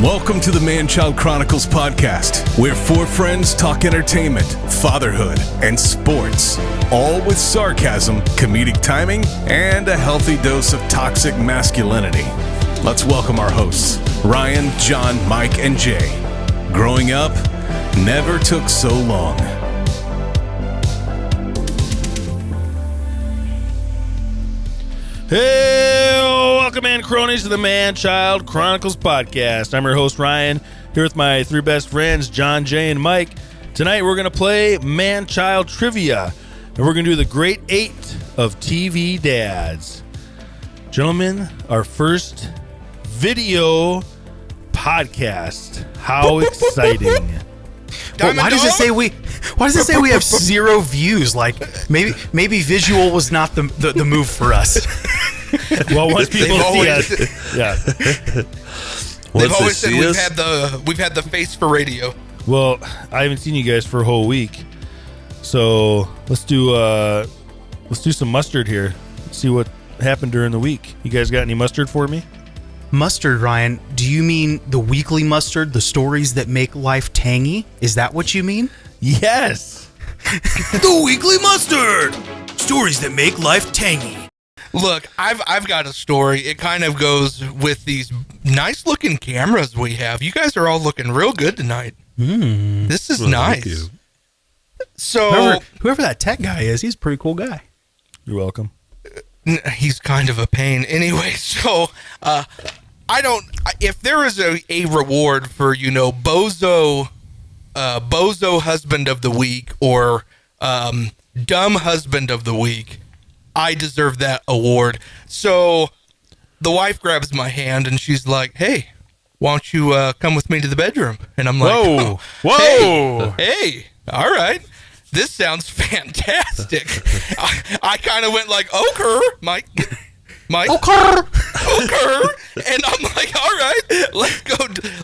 Welcome to the Man-Child Chronicles podcast, where four friends talk entertainment, fatherhood, and sports, all with sarcasm, comedic timing, and a healthy dose of toxic masculinity. Let's welcome our hosts, Ryan, John, Mike, and Jay. Growing up never took so long. Hey, welcome, man, cronies, to the Man-Child Chronicles podcast. I'm your host, Ryan, here with my three best friends, John, Jay, and Mike. Tonight, we're going to play Man-Child Trivia, and we're going to do the Great 8 of TV Dads. Gentlemen, our first video podcast. How exciting. Well, why does it say we have 0 views? Like maybe visual was not the move for us. Well, once people see us, yeah. They've always said we've had the face for radio. Well, I haven't seen you guys for a whole week, so let's do some mustard here. Let's see what happened during the week. You guys got any mustard for me? Mustard, Ryan? Do you mean the weekly mustard, the stories that make life tangy? Is that what you mean? Yes. The weekly mustard, stories that make life tangy. Look, I've got a story. It kind of goes with these nice looking cameras we have. You guys are all looking real good tonight. This is nice. Thank you. So Whoever that tech guy is, he's a pretty cool guy. You're welcome. He's kind of a pain. Anyway, so if there is a reward for, bozo husband of the week or dumb husband of the week, I deserve that award. So the wife grabs my hand and she's like, "Hey, why don't you come with me to the bedroom?" And I'm like, Whoa. Hey, all right. This sounds fantastic. I kind of went like, "Okay, Mike, okay." And I'm like, "All right,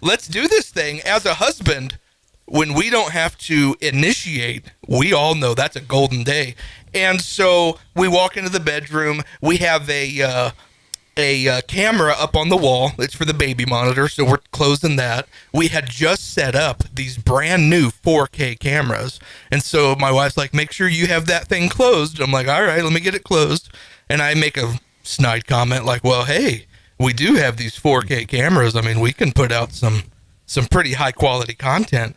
let's do this thing." As a husband, when we don't have to initiate, we all know that's a golden day. And so we walk into the bedroom. We have a camera up on the wall. It's for the baby monitor, so we're closing that. We had just set up these brand new 4K cameras. And so my wife's like, "Make sure you have that thing closed." I'm like, "All right, let me get it closed." And I make a snide comment like, "Well, hey, we do have these 4K cameras. I mean, we can put out some pretty high quality content."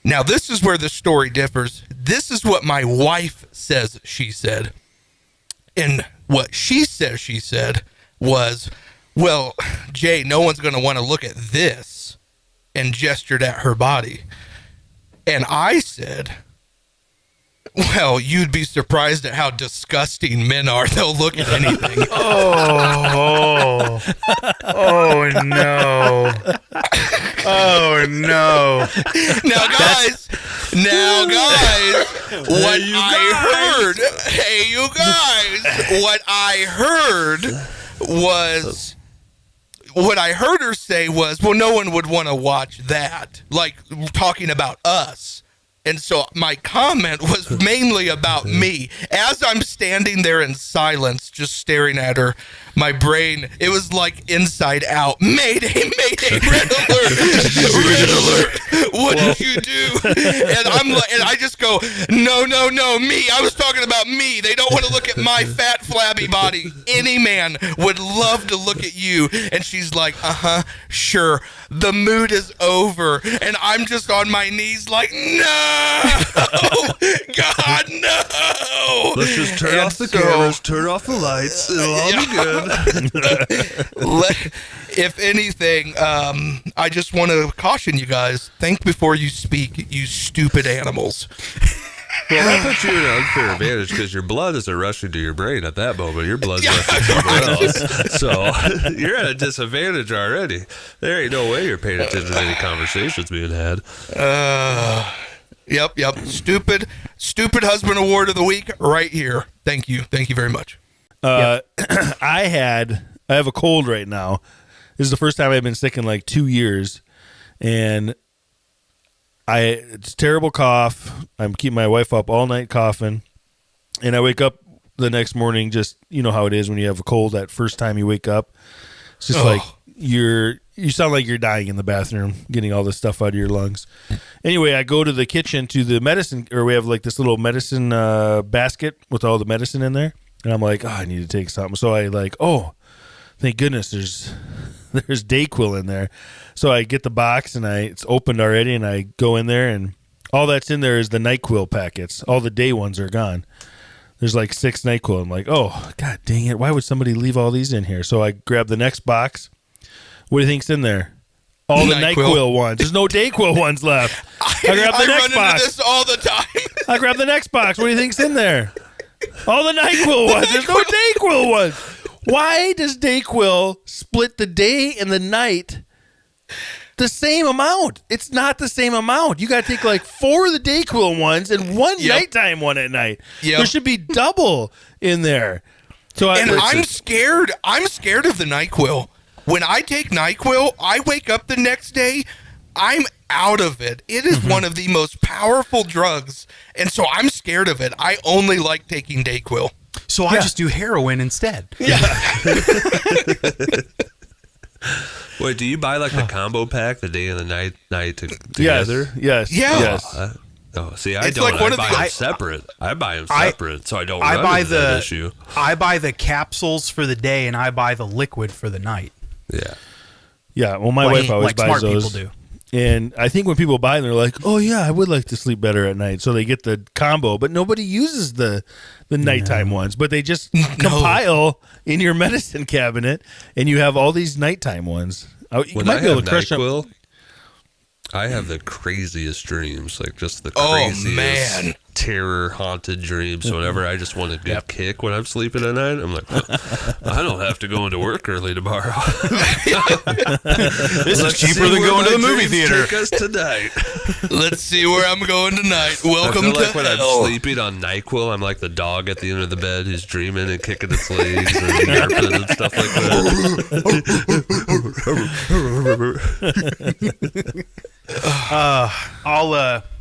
Now, this is where the story differs. This is what my wife says she said. And what she says she said was, "Well, Jay, no one's going to want to look at this," and gestured at her body. And I said, "Well, you'd be surprised at how disgusting men are. They'll look at anything." Oh no. Oh no. Now guys, what I heard her say was, "Well, no one would want to watch that," like talking about us. And so my comment was mainly about me. As I'm standing there in silence, just staring at her, my brain, it was like Inside Out. Mayday, mayday, red alert, red alert. What did you do? And I'm like, and I just go, no, me. I was talking about me. They don't want to look at my fat, flabby body. Any man would love to look at you. And she's like, sure. The mood is over. And I'm just on my knees like, no, God, no. Let's just turn off the cameras, turn off the lights. It'll all be good. If anything, I just want to caution you guys. Think before you speak, you stupid animals. Well, that puts you in an unfair advantage because your blood isn't rushing to your brain at that moment. Your blood's rushing somewhere else. So you're at a disadvantage already. There ain't no way you're paying attention to any conversations being had. Yep. Stupid husband award of the week right here. Thank you very much. I have a cold right now. This is the first time I've been sick in like 2 years, and it's a terrible cough. I'm keeping my wife up all night coughing, and I wake up the next morning. Just, you know how it is when you have a cold. That first time you wake up, it's just like you're you sound like you're dying in the bathroom, getting all this stuff out of your lungs. Anyway, I go to the kitchen to the medicine, or we have like this little medicine basket with all the medicine in there. And I'm like, oh, I need to take something. So I like, oh, thank goodness there's Dayquil in there. So I get the box and it's opened already, and I go in there, and all that's in there is the NyQuil packets. All the day ones are gone. There's like 6 NyQuil. I'm like, oh, God dang it. Why would somebody leave all these in here? So I grab the next box. What do you think's in there? All the NyQuil ones. There's no Dayquil ones left. I grab the next box. I run into this all the time. I grab the next box. What do you think's in there? All the NyQuil ones. There's no Dayquil ones. Why does Dayquil split the day and the night the same amount? It's not the same amount. You got to take like 4 of the Dayquil ones and 1 nighttime one at night. Yep. There should be double in there. So I'm scared. I'm scared of the NyQuil. When I take NyQuil, I wake up the next day, I'm out of it. It is one of the most powerful drugs, and so I'm scared of it. I only like taking Dayquil. So I just do heroin instead. Yeah. Wait, do you buy like the combo pack, the day and the night together? Yes. Oh, see, I don't. Like I buy them separate. I buy them separate, so I don't run into that issue. I buy the capsules for the day, and I buy the liquid for the night. Yeah. Yeah, well, my wife always buys smart those. People do. And I think when people buy them, they're like, oh, yeah, I would like to sleep better at night. So they get the combo, but nobody uses the nighttime ones. But they just compile in your medicine cabinet, and you have all these nighttime ones. When I have NyQuil, I have the craziest dreams, like just the craziest terror-haunted dreams. So whenever I just want a good kick when I'm sleeping at night, I'm like, I don't have to go into work early tomorrow. This is cheaper than going to the movie theater. Take us tonight. Let's see where I'm going tonight. Welcome I feel to like when I'm sleeping on NyQuil, I'm like the dog at the end of the bed who's dreaming and kicking its legs and yarping and stuff like that.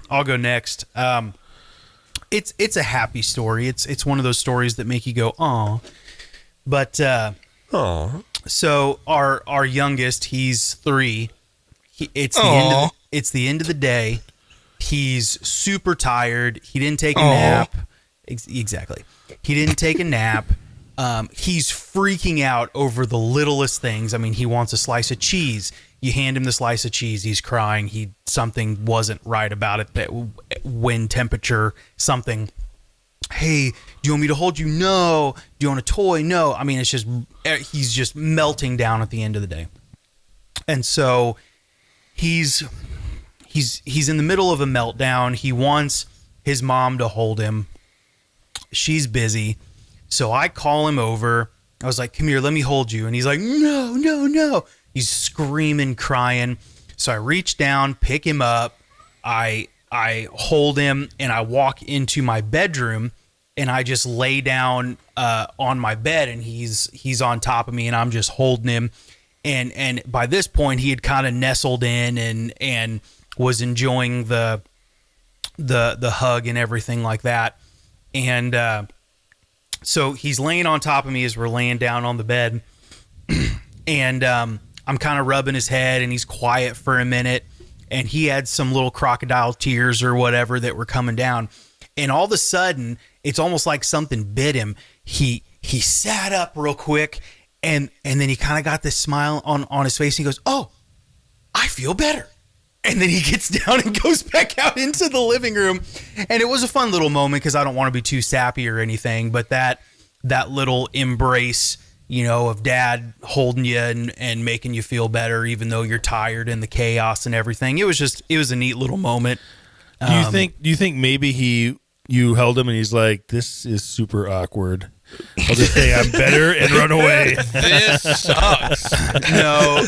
I'll go next. It's a happy story. It's one of those stories that make you go, "Aw." But so our youngest, he's 3. It's the end of the day. He's super tired. He didn't take a nap. Exactly. He didn't take a nap. He's freaking out over the littlest things. I mean, he wants a slice of cheese. You hand him the slice of cheese, he's crying. Something wasn't right about it. That wind temperature, something. Hey, do you want me to hold you? No. Do you want a toy? No. I mean, it's just he's just melting down at the end of the day. And so he's in the middle of a meltdown. He wants his mom to hold him. She's busy. So I call him over. I was like, come here, let me hold you. And he's like, no, no, no. He's screaming, crying. So I reach down, pick him up. I hold him, and I walk into my bedroom, and I just lay down on my bed, and he's on top of me, and I'm just holding him. And by this point, he had kind of nestled in and was enjoying the hug and everything like that. And so he's laying on top of me as we're laying down on the bed, and I'm kind of rubbing his head, and he's quiet for a minute, and he had some little crocodile tears or whatever that were coming down. And all of a sudden, it's almost like something bit him. He sat up real quick, and then he kind of got this smile on his face. And he goes, oh, I feel better. And then he gets down and goes back out into the living room. And it was a fun little moment because I don't want to be too sappy or anything, but that little embrace, of dad holding you and making you feel better, even though you're tired and the chaos and everything. It was a neat little moment. Do you think maybe you held him and he's like, this is super awkward. I'll just say I'm better and run away. This sucks. No,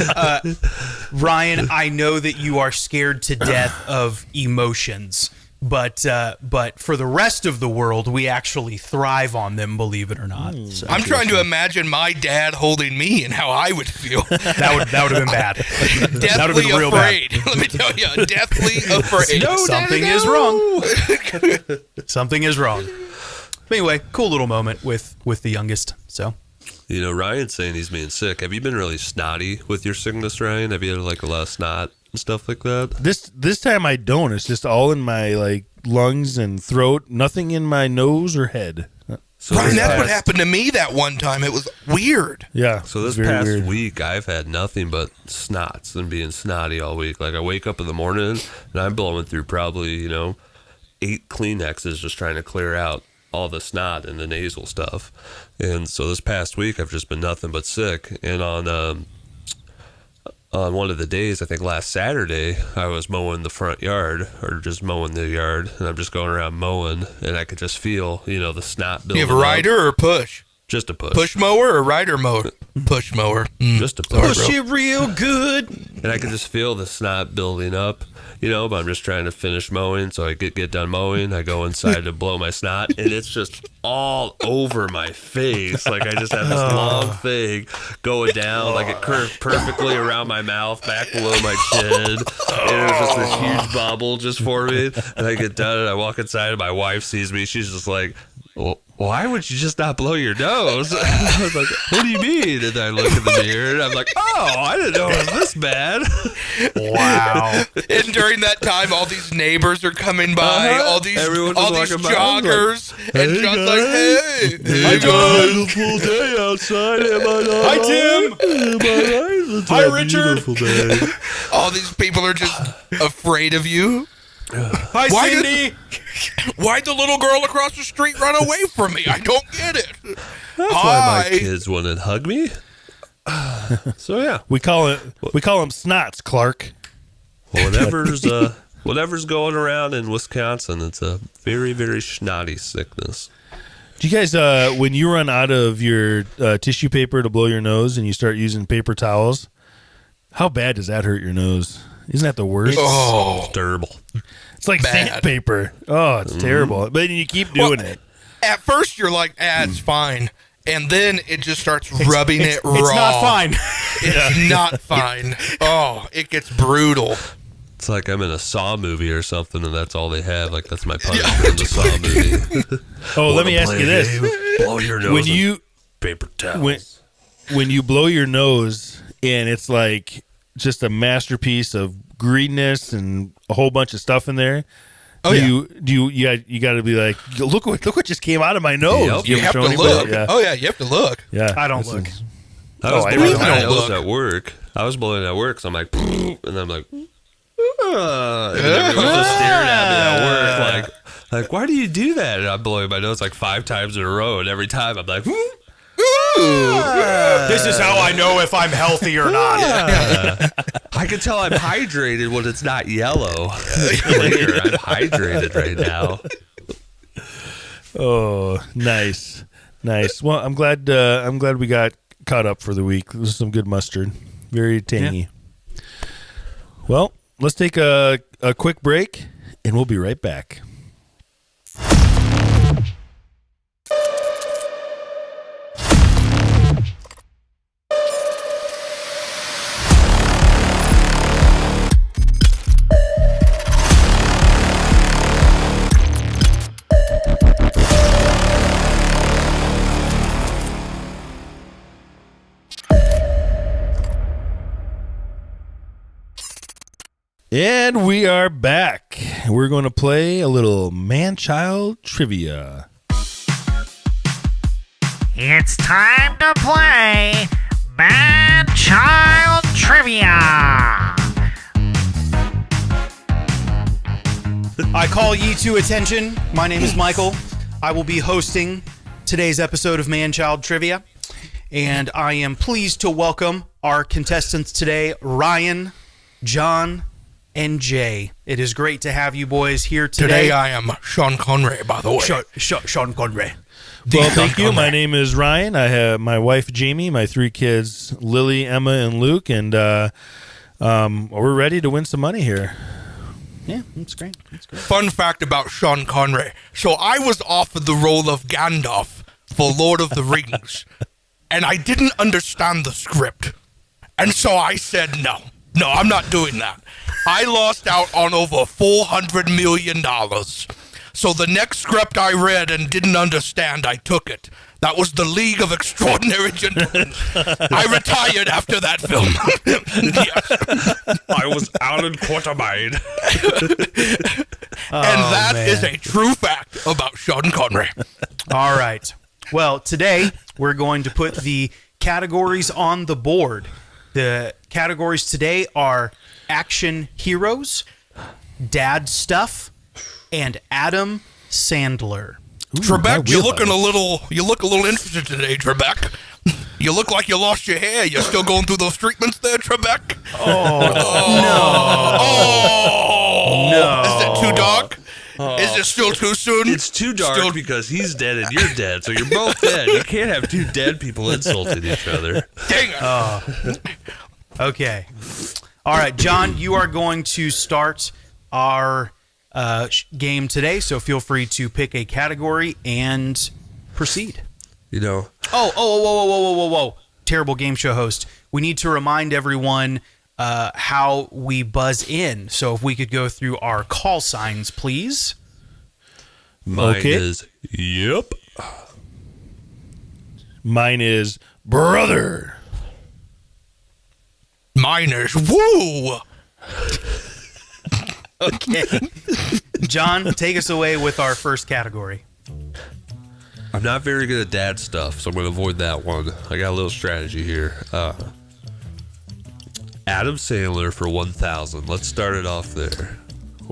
Ryan, I know that you are scared to death of emotions, but for the rest of the world, we actually thrive on them, believe it or not. So, I'm trying to imagine my dad holding me and how I would feel. That would have been bad. Deathly real afraid. bad. Let me tell you, deathly afraid. No, something is wrong. Something is wrong. But anyway, cool little moment with the youngest. So Ryan's saying he's being sick. Have you been really snotty with your sickness, Ryan? Have you had like a lot of snot and stuff like that? This time I don't. It's just all in my like lungs and throat. Nothing in my nose or head. So Ryan, that's what happened to me that one time. It was weird. Yeah. So this past week, I've had nothing but snots and being snotty all week. Like I wake up in the morning and I'm blowing through probably 8 Kleenexes just trying to clear out all the snot and the nasal stuff. And so this past week, I've just been nothing but sick. And on one of the days, I think last Saturday, I was mowing the front yard or just mowing the yard, and I'm just going around mowing, and I could just feel, the snot building. You have a rider or push? Just a push. Push mower or rider mower? Push mower. Just a push. Push it real good. And I could just feel the snot building up, but I'm just trying to finish mowing. So I get done mowing. I go inside to blow my snot, and it's just all over my face. Like I just have this long thing going down, like it curved perfectly around my mouth, back below my chin. And it was just this huge bubble just for me. And I get done, and I walk inside, and my wife sees me. She's just like, well, why would you just not blow your nose? I was like, what do you mean? And I look in the mirror and I'm like, oh, I didn't know it was this bad. Wow. And during that time, all these neighbors are coming by, all these joggers, and John's like, hey. I got a beautiful day outside. Am I not? Hi, Tim. Am I right? Hi, Richard. Beautiful day. All these people are just afraid of you. Hi, Cindy. Why'd the little girl across the street run away from me? I don't get it. That's why my kids wouldn't hug me. So yeah, we call them snots, Clark. Well, whatever's going around in Wisconsin, it's a very, very snotty sickness. Do you guys, when you run out of your tissue paper to blow your nose and you start using paper towels, how bad does that hurt your nose? Isn't that the worst? Oh, it's terrible. It's like sandpaper. Oh, it's terrible. But you keep doing it. At first, you're like, it's fine. And then it just starts rubbing it raw. It's not fine. It's not fine. Oh, it gets brutal. It's like I'm in a Saw movie or something, and that's all they have. Like, that's my punishment in the Saw movie. Oh, let me ask you this. Blow your nose when you paper towels. When you blow your nose, and it's like just a masterpiece of greenness and a whole bunch of stuff in there. You got to be like, look what just came out of my nose. Yep. You have to look. Yeah. Oh yeah, you have to look. Yeah, I don't look. I was I blowing don't my nose look. at work. I was blowing at work, so I'm like, and I'm like, and everyone's just staring at me at work, like, why do you do that? And I'm blowing my nose like 5 times in a row, and every time I'm like, This is how I know if I'm healthy or not. I can tell I'm hydrated when it's not yellow. It's clear. I'm hydrated right now. Oh, nice. Well, I'm glad we got caught up for the week. This is some good mustard. Very tangy. Yeah. Well, let's take a quick break, and we'll be right back. And we are back. We're going to play a little Man-Child Trivia. It's time to play Man-Child Trivia. I call ye to attention. My name is Michael. I will be hosting today's episode of Man-Child Trivia. And I am pleased to welcome our contestants today, Ryan, John, and Jay. It is great to have you boys here today. Today I am Sean Conray, by the way. Sean Conray. Well, thank you. My name is Ryan. I have my wife, Jamie, my 3 kids, Lily, Emma, and Luke, and we're ready to win some money here. Yeah, that's great. Fun fact about Sean Conray. So I was offered the role of Gandalf for Lord of the Rings, and I didn't understand the script. And so I said, no, I'm not doing that. I lost out on over $400 million. So the next script I read and didn't understand, I took it. That was The League of Extraordinary Gentlemen. I retired after that film. Yes. I was Alan Quatermain. And that is a true fact about Sean Connery. All right. Well, today we're going to put the categories on the board. The categories today are action heroes, dad stuff, and Adam Sandler. Trebek, you look a little interested today, Trebek. You look like you lost your hair. You're still going through those treatments there, Trebek? No. Is it too dark? Is it still too soon? It's too dark because he's dead and you're dead, so you're both dead. You can't have two dead people insulting each other. Dang it. Okay. All right, John, you are going to start our game today, so feel free to pick a category and proceed. You know, Whoa. Terrible game show host. We need to remind everyone how we buzz in. So if we could go through our call signs, please. mine Okay. is yep. Mine is brother. Mine is woo. Okay. John, take us away with our first category. I'm not very good at dad stuff, so I'm going to avoid that one. I got a little strategy here. Adam Sandler for 1,000. Let's start it off there.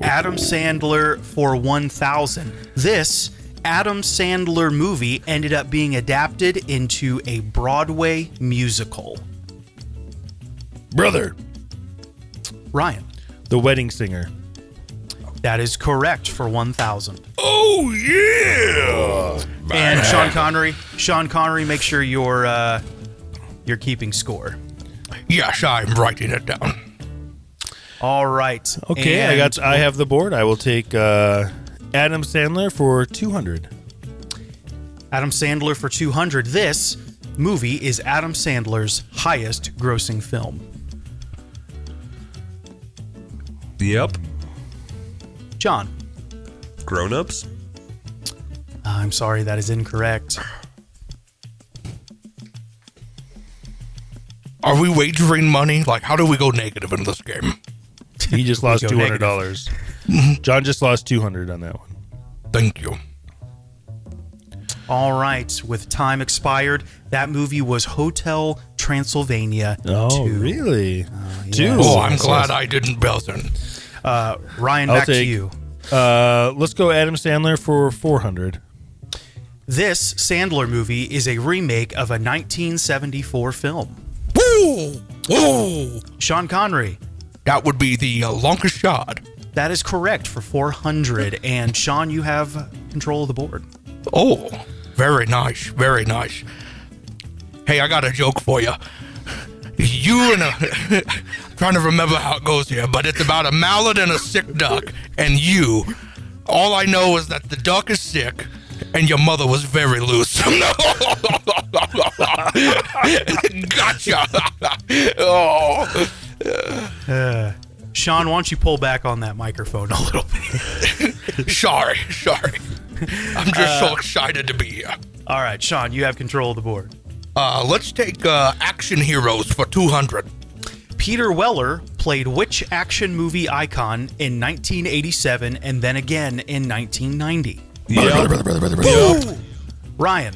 Adam Sandler for 1,000. This Adam Sandler movie ended up being adapted into a Broadway musical. Brother. Ryan. The Wedding Singer. That is correct for 1,000. Oh, yeah. And Sean Connery, make sure you're keeping score. Yes, I'm writing it down. All right. Okay, And I have the board. I will take Adam Sandler for 200. Adam Sandler for 200. This movie is Adam Sandler's highest grossing film. Yep. John. Grown-ups? I'm sorry, that is incorrect. Are we wagering money? Like, how do we go negative in this game? He just lost go $200. John just lost 200 on that one. Thank you. All right. With time expired, that movie was Hotel Transylvania 2. Really? Yes. Oh, I'm glad I didn't buzz in. Ryan, I'll back to take- you. Let's go Adam Sandler for 400. This Sandler movie is a remake of a 1974 film. Woo! Woo! Sean Connery. That would be the longest shot. That is correct for 400. And Sean, you have control of the board. Oh, very nice. Very nice. Hey, I got a joke for you. You and a... trying to remember how it goes here, but it's about a mallard and a sick duck. And you... All I know is that the duck is sick, and your mother was very loose. Gotcha. Oh. Sean, why don't you pull back on that microphone a little bit? Sorry. I'm just so excited to be here. All right, Sean, you have control of the board. Let's take action heroes for 200. Peter Weller played which action movie icon in 1987 and then again in 1990? Brother. Ryan.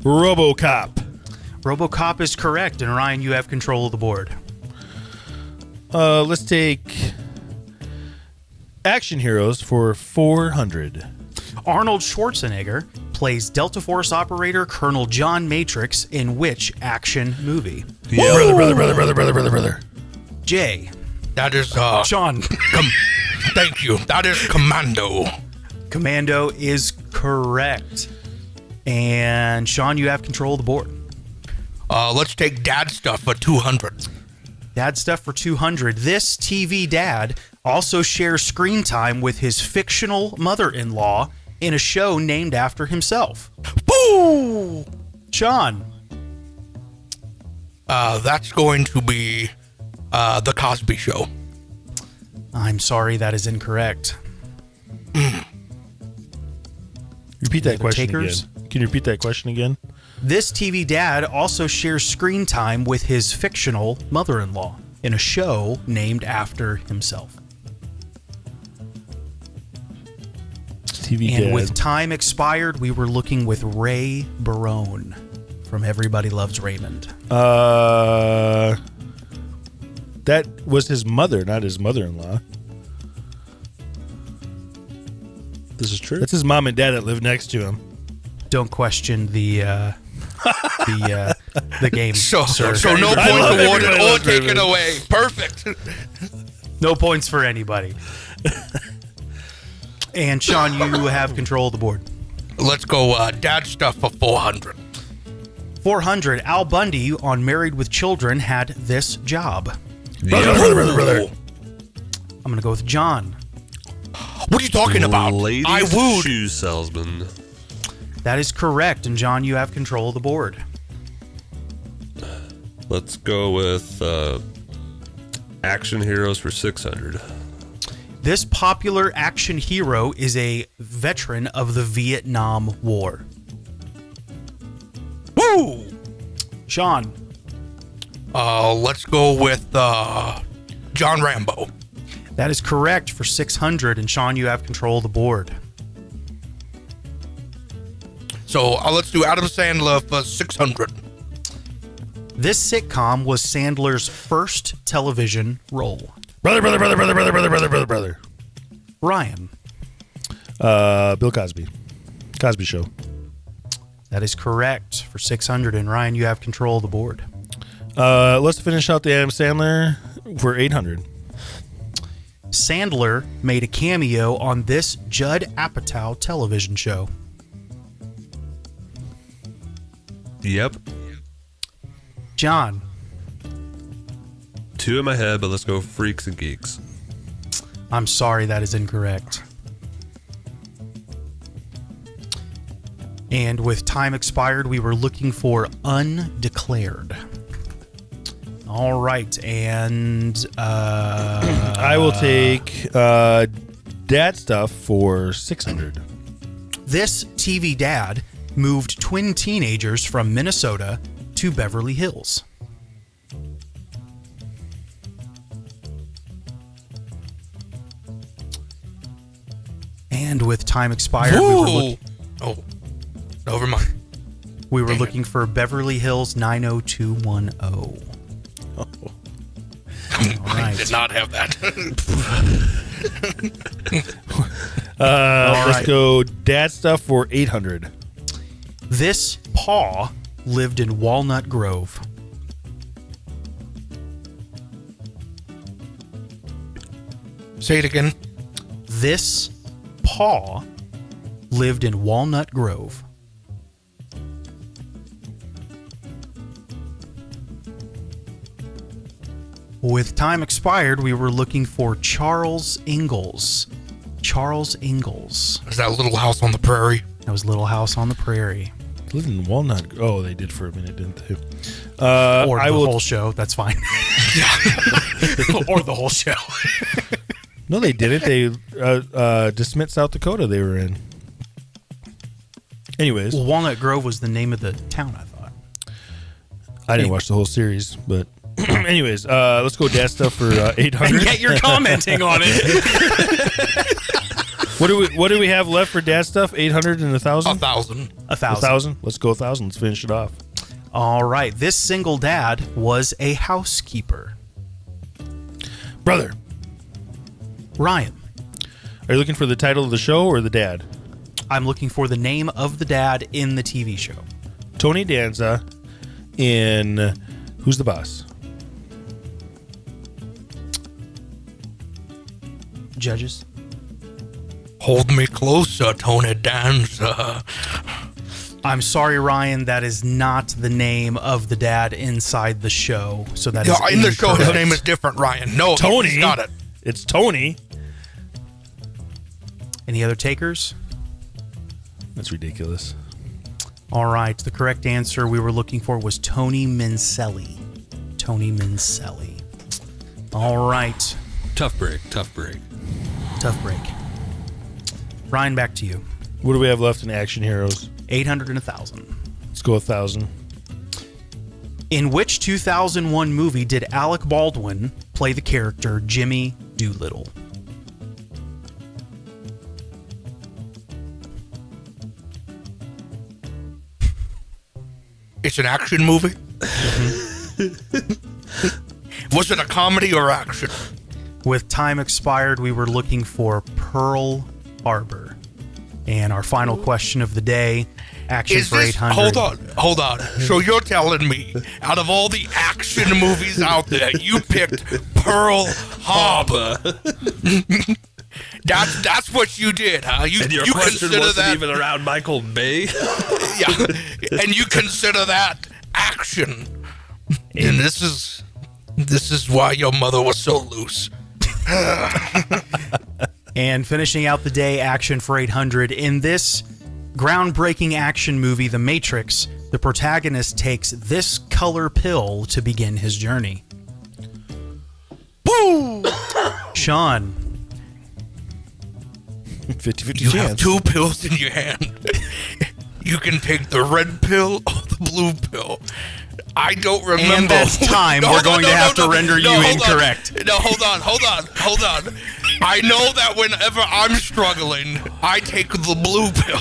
RoboCop. RoboCop is correct, and Ryan, you have control of the board. Let's take action heroes for 400. Arnold Schwarzenegger plays Delta Force operator Colonel John Matrix in which action movie? Brother. Jay. That is Sean. Thank you. That is Commando. Commando is correct. And Sean, you have control of the board. Let's take dad stuff for 200. Dad stuff for 200. This TV dad also shares screen time with his fictional mother-in-law in a show named after himself. Boo! Sean. That's going to be The Cosby Show. I'm sorry, that is incorrect. Repeat that question takers? again. Can you repeat that question again? This TV dad also shares screen time with his fictional mother-in-law in a show named after himself. TV And dad. with time expired, we were looking with Ray Barone from Everybody Loves Raymond. That was his mother, not his mother-in-law. This is true. That's his mom and dad that live next to him. Don't question the game, So sir. no I points love awarded Everybody or Loves taken Raymond. away. Perfect. No points for anybody. And Sean, you have control of the board. Let's go dad stuff for 400. 400. Al Bundy on Married with Children had this job. Brother. I'm going to go with John. What are you talking about? Ladies I wooed. shoe salesman. That is correct. And John, you have control of the board. Let's go with action heroes for 600. This popular action hero is a veteran of the Vietnam War. Woo! Sean. Let's go with John Rambo. That is correct for 600. And Sean, you have control of the board. So let's do Adam Sandler for 600. This sitcom was Sandler's first television role. Brother. Ryan. Bill Cosby. Cosby Show. That is correct for 600. And Ryan, you have control of the board. Let's finish out the Adam Sandler for 800. Sandler made a cameo on this Judd Apatow television show. Yep. John. 2 in my head, but let's go freaks and geeks. I'm sorry, that is incorrect. And with time expired, we were looking for undeclared. All right, and I will take dad stuff for 600. this TV dad moved twin teenagers from Minnesota to Beverly Hills. And with time expired, Never mind. we were looking for Beverly Hills 90210. I did not have that. Let's right. go dad stuff for 800. This paw lived in Walnut Grove. Say it again. This paw lived in Walnut Grove. With time expired, we were looking for Charles Ingalls. Charles Ingalls. Is that Little House on the Prairie? That was Little House on the Prairie. Lived in Walnut. Oh, they did for a minute, didn't they? Or I the will. whole show. That's fine. Or the whole show. No, they didn't. They dismissed South Dakota. They were in. Anyways, Well, Walnut Grove was the name of the town, I thought. I didn't watch the whole series, but anyways, let's go dad stuff for 800. And yet you're commenting on it. What do we have left for dad stuff? 800 and 1,000. 1,000. 1,000. 1,000. Let's go 1,000. Let's finish it off. All right. This single dad was a housekeeper. Brother, Ryan. are you looking for the title of the show or the dad? I'm looking for the name of the dad in the TV show. Tony Danza in Who's the Boss? Judges. Hold me closer, Tony Danza. I'm sorry, Ryan. That is not the name of the dad inside the show. So that is In the show, his incorrect. name is different, Ryan. No, Tony. he's got it. It's Tony. Any other takers? That's ridiculous. All right. The correct answer we were looking for was Tony Mincelli. Tony Mincelli. All right. Tough break. Tough break. Tough break. Ryan, back to you. What do we have left in Action Heroes? 800 and 1,000. Let's go 1,000. In which 2001 movie did Alec Baldwin play the character Jimmy Doolittle? It's an action movie? Was it a comedy or action? With time expired, we were looking for Pearl Harbor. And our final question of the day, action Is for this... 800. Hold on. So you're telling me, out of all the action movies out there, you picked Pearl Harbor? That's what you did, huh? And your you question consider wasn't that, even around Michael Bay? yeah, and you consider that action. And this is why your mother was so loose. And finishing out the day, action for 800. In this groundbreaking action movie, The Matrix, the protagonist takes this color pill to begin his journey. Boom! Sean, 50-50 You chance. have two pills in your hand. You can take the red pill or the blue pill. I don't remember. and that's time. We're going to have to render you incorrect. Hold on. I know that whenever I'm struggling, I take the blue pill.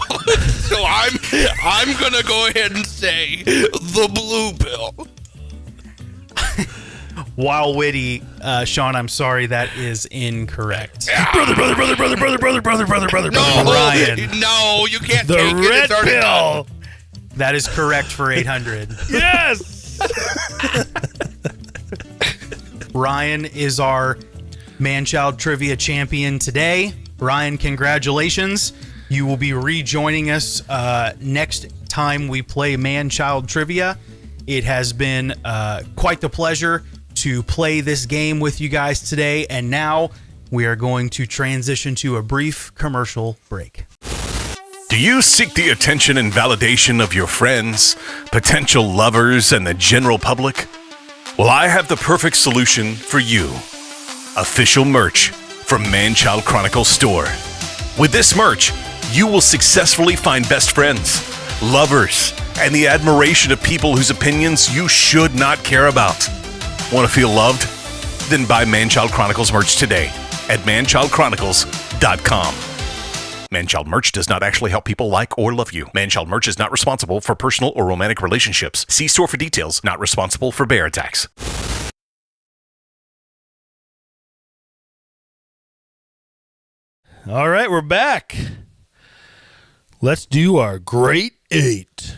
So I'm gonna go ahead and say the blue pill. While witty, Sean, I'm sorry, that is incorrect. Brother. No, Ryan. no, you can't The take it. red It's already pill. done. That is correct for 800. Yes. Ryan is our Man-Child Trivia champion today. Ryan, congratulations. You will be rejoining us next time we play Man-Child Trivia. It has been quite the pleasure to play this game with you guys today. And now we are going to transition to a brief commercial break. Do you seek the attention and validation of your friends, potential lovers, and the general public? Well, I have the perfect solution for you. Official merch from Man-Child Chronicles store. With this merch, you will successfully find best friends, lovers, and the admiration of people whose opinions you should not care about. Want to feel loved? Then buy Man-Child Chronicles merch today at manchildchronicles.com. Man-Child merch does not actually help people like or love you. Man-Child merch is not responsible for personal or romantic relationships. See store for details. Not responsible for bear attacks. All right, we're back. Let's do our Great 8.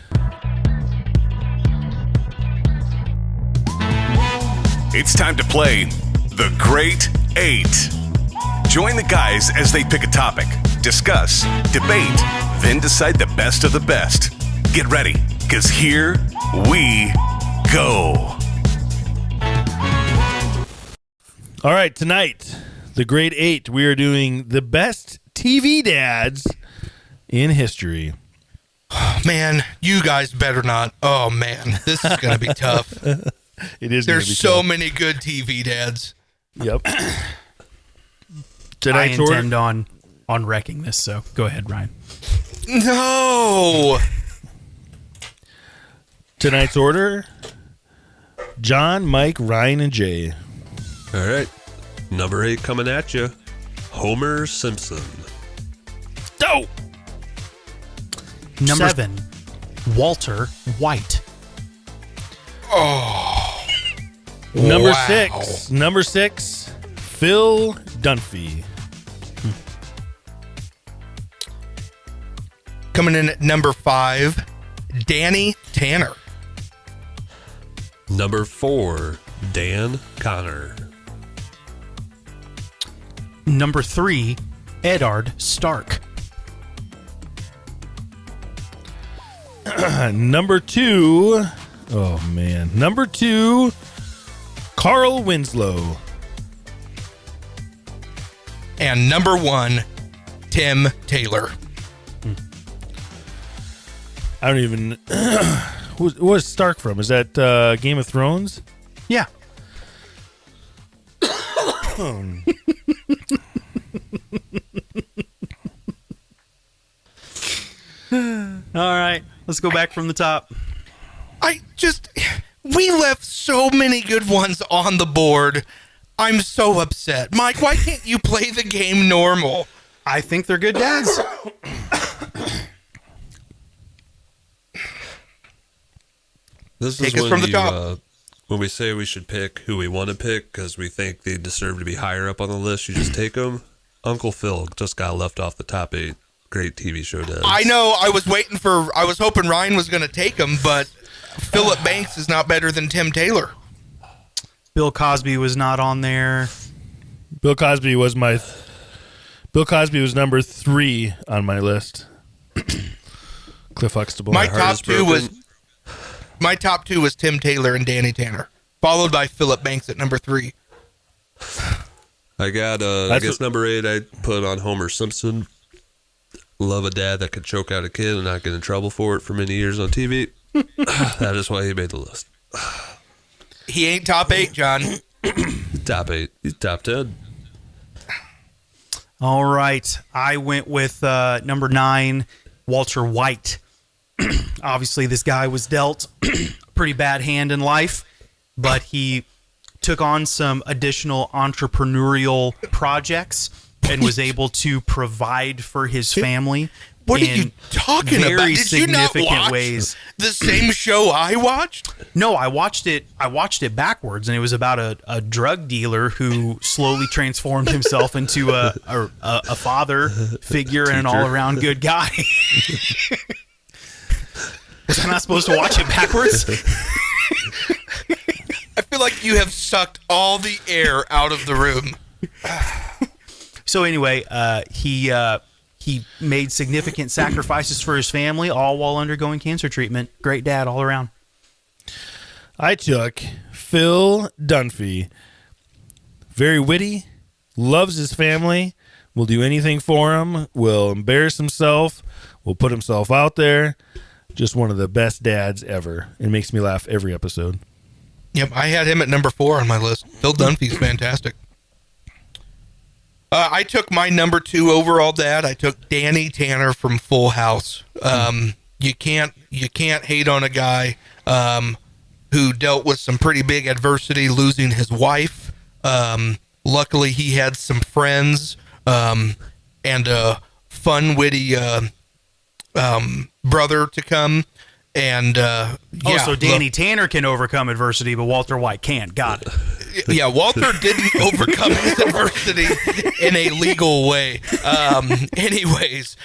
It's time to play the Great 8. Join the guys as they pick a topic, discuss, debate, then decide the best of the best. Get ready, because here we go. All right, tonight, the Great 8, we are doing the best TV dads in history. Man, you guys better not. Oh man, this is gonna be tough. It is. Gonna be There's so tough. many good TV dads. Yep. I Tonight's intend order. on wrecking this, so go ahead, Ryan. No. Tonight's order: John, Mike, Ryan, and Jay. All right. Number 8 coming at you. Homer Simpson. Oh, Number 7, Walter White. number Wow. 6. Number 6, Phil Dunphy. Coming in at number 5, Danny Tanner. Number 4, Dan Connor. Number 3, Eddard Stark. Number 2. Oh man. Number 2, Carl Winslow. And number 1, Tim Taylor. I don't even. What's Stark from? Is that Game of Thrones? Yeah. All right, let's go back from the top. We left so many good ones on the board. I'm so upset. Mike, why can't you play the game normal? I think they're good dads. This Take is us from the top. when we say we should pick who we want to pick because we think they deserve to be higher up on the list. You just take them. Uncle Phil just got left off the top 8. Great TV show dads. I know. I was hoping Ryan was going to take him, but Philip Banks is not better than Tim Taylor. Bill Cosby was not on there. Bill Cosby was number 3 on my list. Cliff Huxtable. My top two was Tim Taylor and Danny Tanner, followed by Philip Banks at number 3. I got, I guess number 8 I put on Homer Simpson. Love a dad that could choke out a kid and not get in trouble for it for many years on TV. That is why he made the list. He ain't top 8, John. Top 8. He's top 10. All right. I went with number 9, Walter White. Obviously, this guy was dealt a pretty bad hand in life, but he took on some additional entrepreneurial projects and was able to provide for his family. What are you talking about? Did you not watch ways. The same show I watched? No, I watched it backwards, and it was about a drug dealer who slowly transformed himself into a father figure and an all-around good guy. Was I not supposed to watch it backwards? I feel like you have sucked all the air out of the room. So anyway, he made significant sacrifices for his family, all while undergoing cancer treatment. Great dad all around. I took Phil Dunphy. Very witty, loves his family, will do anything for him, will embarrass himself, will put himself out there. Just one of the best dads ever. It makes me laugh every episode. Yep, I had him at number 4 on my list. Phil Dunphy's fantastic. I took my number 2 overall dad. I took Danny Tanner from Full House. You can't hate on a guy who dealt with some pretty big adversity, losing his wife. Luckily, he had some friends and a fun, witty brother to come. And so Danny Tanner can overcome adversity, but Walter White can't. Got it. Yeah, Walter didn't overcome his adversity in a legal way. Anyways,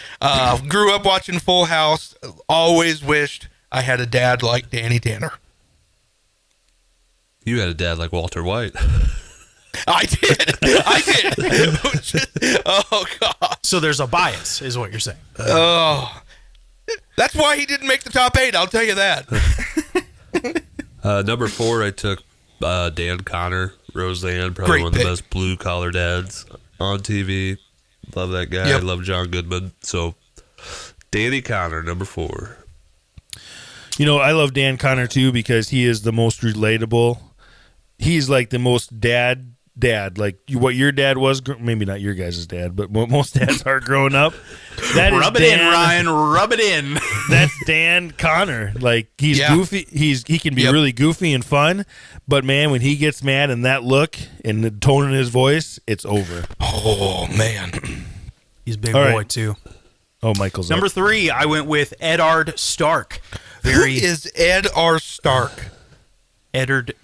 grew up watching Full House. Always wished I had a dad like Danny Tanner. You had a dad like Walter White. I did. Oh, God. So there's a bias, is what you're saying. Oh. That's why he didn't make the top 8, I'll tell you that. Number 4, I took Dan Connor, Roseanne, probably one of the best blue-collar dads on TV. Love that guy. Yep. Love John Goodman. So, Danny Connor, number 4. You know, I love Dan Connor, too, because he is the most relatable. He's like the most dad. Like what your dad was, maybe not your guys' dad, but what most dads are growing up. Rub it in, Ryan. Rub it in. That's Dan Connor. Like he's goofy. He can be really goofy and fun, but man, when he gets mad and that look and the tone in his voice, it's over. Oh man, he's a big boy too. Oh, Michael's number up. 3. I went with Eddard Stark. Who is Ed R. Stark? Eddard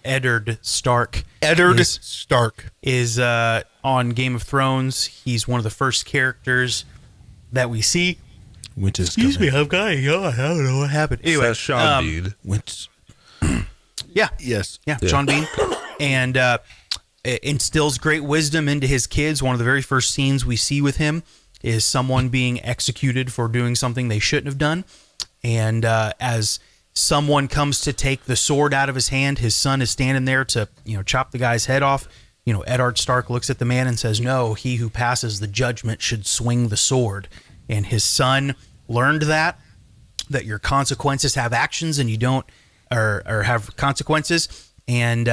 Stark. Eddard Stark is on Game of Thrones. He's one of the first characters that we see. Excuse me, I've got I don't know what happened. Anyway, that's Sean Bean. Yeah. Yes. Yeah, Sean Bean. And instills great wisdom into his kids. One of the very first scenes we see with him is someone being executed for doing something they shouldn't have done. And as someone comes to take the sword out of his hand, his son is standing there to, chop the guy's head off. Eddard Stark looks at the man and says, "No, he who passes the judgment should swing the sword." And his son learned that your consequences have actions and you don't, or have consequences, and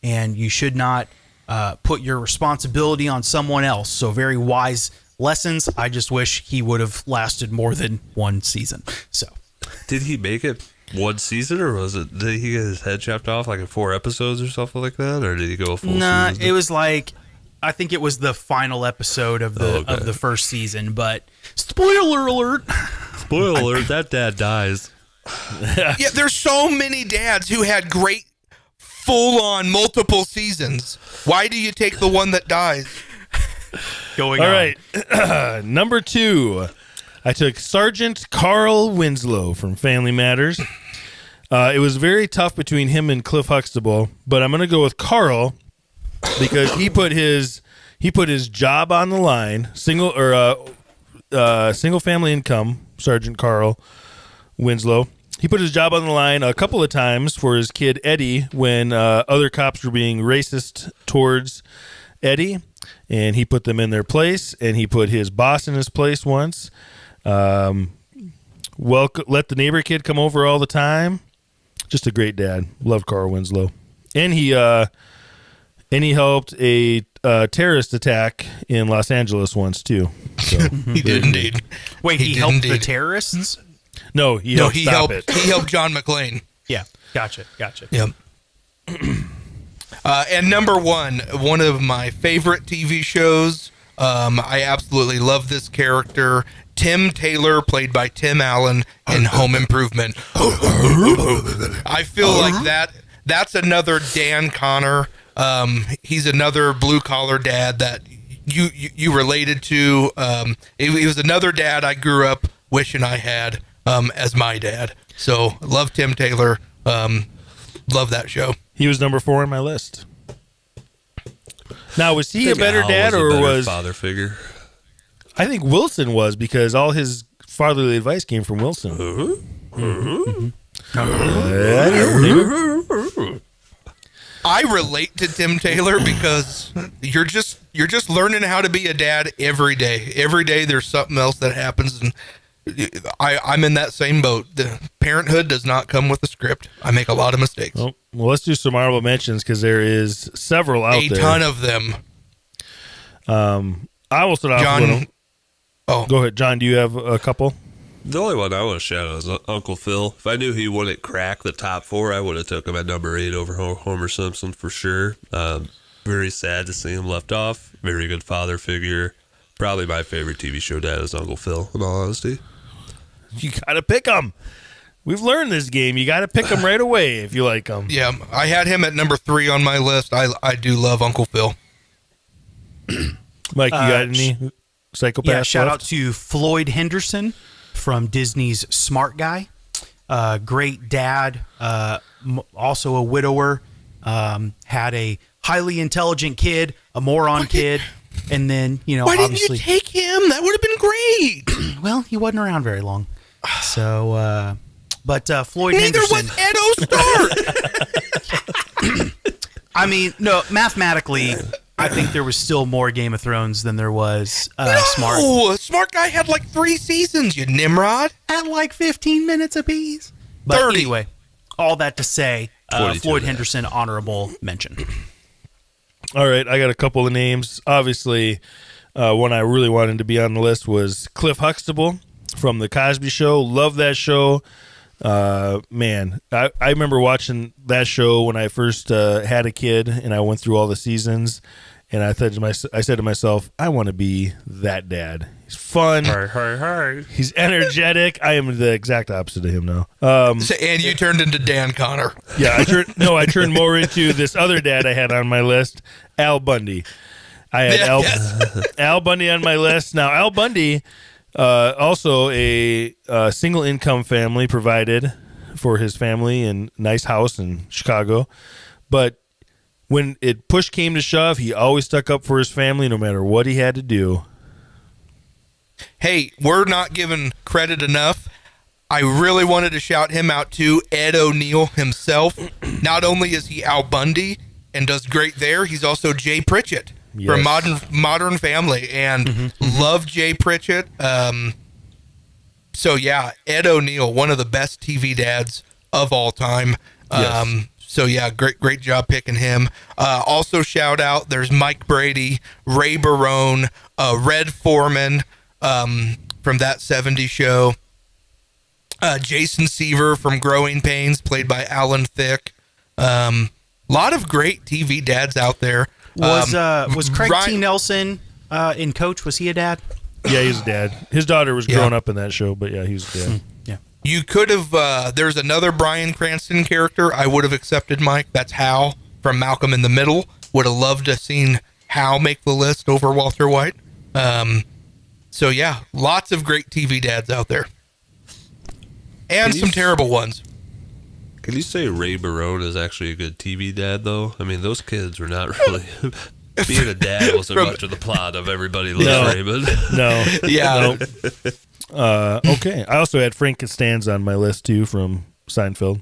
you should not put your responsibility on someone else. So very wise lessons. I just wish he would have lasted more than one season. So, did he make it one season, or did he get his head chopped off like in 4 episodes or something like that, or did he go a full Nah, season? it was like, I think it was the final episode of the first season. But spoiler alert! Spoiler alert, that dad dies. Yeah, there's so many dads who had great full-on multiple seasons. Why do you take the one that dies? Going All on. right. Number 2. I took Sergeant Carl Winslow from Family Matters. It was very tough between him and Cliff Huxtable, but I'm going to go with Carl because he put his job on the line. Single family income, Sergeant Carl Winslow. He put his job on the line a couple of times for his kid Eddie when other cops were being racist towards Eddie, and he put them in their place, and he put his boss in his place once. Let the neighbor kid come over all the time. Just a great dad. Loved Carl Winslow, and he helped a terrorist attack in Los Angeles once too. So, He did indeed. Wait, he did helped the indeed. terrorists? no, he helped stop it. He helped John McClane. Yeah, gotcha. Yep. And number 1, one of my favorite TV shows. I absolutely love this character. Tim Taylor, played by Tim Allen in Home Improvement. I feel like that's another Dan Connor. He's another blue-collar dad that you related to. He was another dad I grew up wishing I had as my dad. So, love Tim Taylor. Love that show. He was number 4 on my list. Now, was he a think better Al dad was a or better was father figure? I think Wilson was because all his fatherly advice came from Wilson. I relate to Tim Taylor because you're just learning how to be a dad every day. Every day there's something else that happens, and I'm in that same boat. The parenthood does not come with a script. I make a lot of mistakes. Well, let's do some honorable mentions because there is several out A there. ton of them. I will start off John. with one. Oh, Go ahead, John. Do you have a couple? The only one I want to shout out is Uncle Phil. If I knew he wouldn't crack the top 4, I would have took him at number 8 over Homer Simpson for sure. Very sad to see him left off. Very good father figure. Probably my favorite TV show dad is Uncle Phil, in all honesty. You got to pick them. We've learned this game. You got to pick them right away if you like them. yeah. I had him at number 3 on my list. I do love Uncle Phil. Mike, you got any psychopaths Yeah, shout out left? to Floyd Henderson from Disney's Smart Guy. Great dad, also a widower, had a highly intelligent kid, a moron kid, and then, Why didn't obviously, you take him? That would have been great. well, he wasn't around very long. So, but Floyd Neither Henderson, was Ed O'Stark. I mean, no, mathematically, I think there was still more Game of Thrones than there was Smart. Oh, Smart Guy had like 3 seasons, you Nimrod. At like 15 minutes apiece. But 30. anyway, all that to say, 22 Floyd and a half. Henderson, honorable mention. All right, I got a couple of names. Obviously, one I really wanted to be on the list was Cliff Huxtable from The Cosby Show. Love that show. Man, I remember watching that show when I first had a kid, and I went through all the seasons. And I said to myself, I want to be that dad. He's fun. He's energetic. I am the exact opposite of him now. And you turned into Dan Connor. Yeah, I turned more into this other dad I had on my list, Al Bundy. I had Al Bundy on my list. Now, Al Bundy, also a single income family, provided for his family in a nice house in Chicago. But when push came to shove, he always stuck up for his family no matter what he had to do. Hey, we're not given credit enough. I really wanted to shout him out too, Ed O'Neill himself. Not only is he Al Bundy and does great there, he's also Jay Pritchett from Modern Family, and love Jay Pritchett. So yeah, Ed O'Neill, one of the best TV dads of all time. Yes. So yeah, great job picking him. Also shout out, there's Mike Brady, Ray Barone, Red Foreman from That 70s Show. Jason Seaver from Growing Pains, played by Alan Thicke. Lot of great TV dads out there. Was Craig Ryan- T. Nelson in Coach? Was he a dad? Yeah, he's a dad. His daughter was growing up in that show, but yeah, he's a dad. Yeah. You could have, there's another Bryan Cranston character I would have accepted, Mike. That's Hal from Malcolm in the Middle. Would have loved to have seen Hal make the list over Walter White. So yeah, lots of great TV dads out there. And Can you some s- terrible ones. Can you say Ray Barone is actually a good TV dad, though? I mean, those kids were not really... Being a dad wasn't much of the plot of Everybody Loves Raymond. No. Yeah. No. Okay. I also had Frank Costanza on my list, too, from Seinfeld.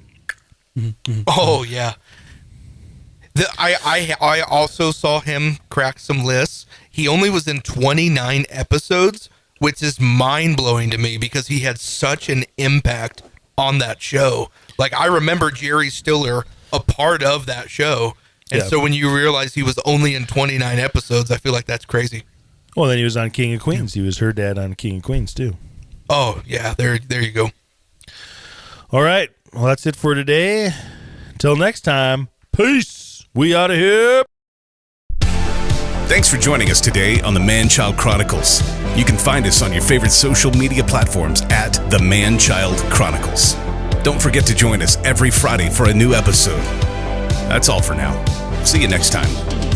Oh yeah. I also saw him crack some lists. He only was in 29 episodes, which is mind blowing to me because he had such an impact on that show. Like I remember Jerry Stiller a part of that show, and Yeah. so when you realize he was only in 29 episodes, I feel like that's crazy. Well, then he was on King of Queens. He was her dad on King of Queens, too. Oh yeah, there you go. All right. Well, that's it for today. Until next time, peace. We out of here. Thanks for joining us today on the Man-Child Chronicles. You can find us on your favorite social media platforms at the Man-Child Chronicles. Don't forget to join us every Friday for a new episode. That's all for now. See you next time.